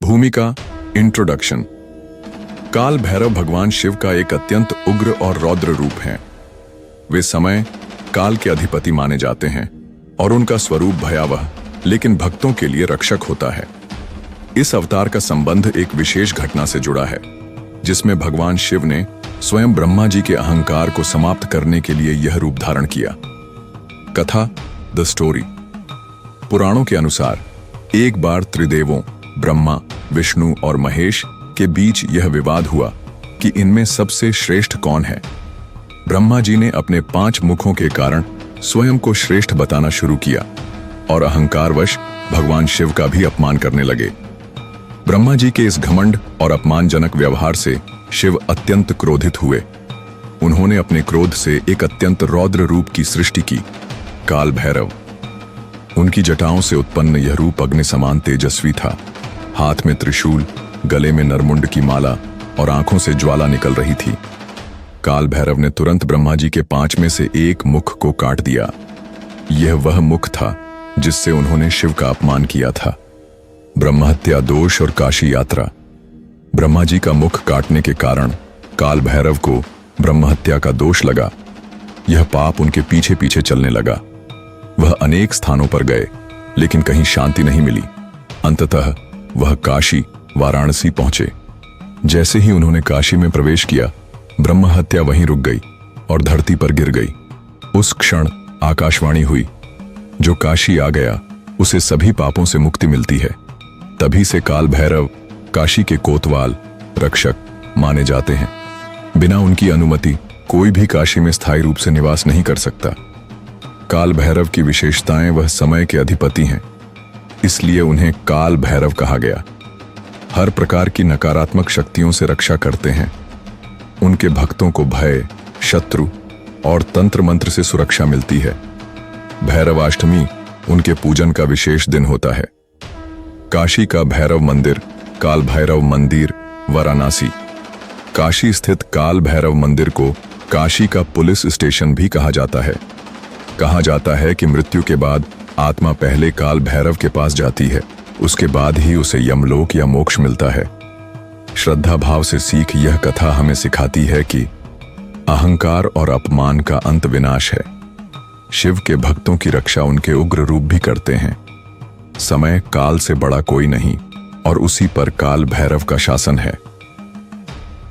भूमिका इंट्रोडक्शन। काल भैरव भगवान शिव का एक अत्यंत उग्र और रौद्र रूप हैं। वे समय काल के अधिपति माने जाते हैं और उनका स्वरूप भयावह लेकिन भक्तों के लिए रक्षक होता है। इस अवतार का संबंध एक विशेष घटना से जुड़ा है जिसमें भगवान शिव ने स्वयं ब्रह्मा जी के अहंकार को समाप्त करने के लिए यह रूप धारण किया। कथा द स्टोरी। पुराणों के अनुसार एक बार त्रिदेवों ब्रह्मा, विष्णु और महेश के बीच यह विवाद हुआ कि इनमें सबसे श्रेष्ठ कौन है। ब्रह्मा जी ने अपने 5 मुखों के कारण स्वयं को श्रेष्ठ बताना शुरू किया और अहंकारवश भगवान शिव का भी अपमान करने लगे। ब्रह्मा जी के इस घमंड और अपमानजनक व्यवहार से शिव अत्यंत क्रोधित हुए। उन्होंने अपने क्रोध से एक अत्यंत रौद्र रूप की सृष्टि की, काल भैरव। उनकी जटाओं से उत्पन्न यह रूप अग्नि समान तेजस्वी था। हाथ में त्रिशूल, गले में नरमुंड की माला और आंखों से ज्वाला निकल रही थी। काल भैरव ने तुरंत ब्रह्मा जी के 5 में से एक मुख को काट दिया। यह वह मुख था जिससे उन्होंने शिव का अपमान किया था। ब्रह्महत्या दोष और काशी यात्रा। ब्रह्मा जी का मुख काटने के कारण काल भैरव को ब्रह्महत्या का दोष लगा। यह पाप उनके पीछे पीछे चलने लगा। वह अनेक स्थानों पर गए लेकिन कहीं शांति नहीं मिली। अंततः वह काशी वाराणसी पहुंचे। जैसे ही उन्होंने काशी में प्रवेश किया, ब्रह्महत्या वहीं रुक गई और धरती पर गिर गई। उस क्षण आकाशवाणी हुई, जो काशी आ गया उसे सभी पापों से मुक्ति मिलती है। तभी से काल भैरव काशी के कोतवाल, रक्षक माने जाते हैं। बिना उनकी अनुमति कोई भी काशी में स्थायी रूप से निवास नहीं कर सकता। काल भैरव की विशेषताएं वह समय के अधिपति हैं, इसलिए उन्हें काल भैरव कहा गया। हर प्रकार की नकारात्मक शक्तियों से रक्षा करते हैं। उनके भक्तों को भय, शत्रु और तंत्र मंत्र से सुरक्षा मिलती है। भैरवाष्टमी उनके पूजन का विशेष दिन होता है। काशी का भैरव मंदिर, काल भैरव मंदिर, वाराणसी। काशी स्थित काल भैरव मंदिर को काशी का पुलिस स्टेशन भी कहा जाता है। कहा जाता है कि मृत्यु के बाद आत्मा पहले काल भैरव के पास जाती है, उसके बाद ही उसे यमलोक या मोक्ष मिलता है। श्रद्धा भाव से सीख यह कथा हमें सिखाती है कि अहंकार और अपमान का अंत विनाश है। शिव के भक्तों की रक्षा उनके उग्र रूप भी करते हैं। समय काल से बड़ा कोई नहीं और उसी पर काल भैरव का शासन है।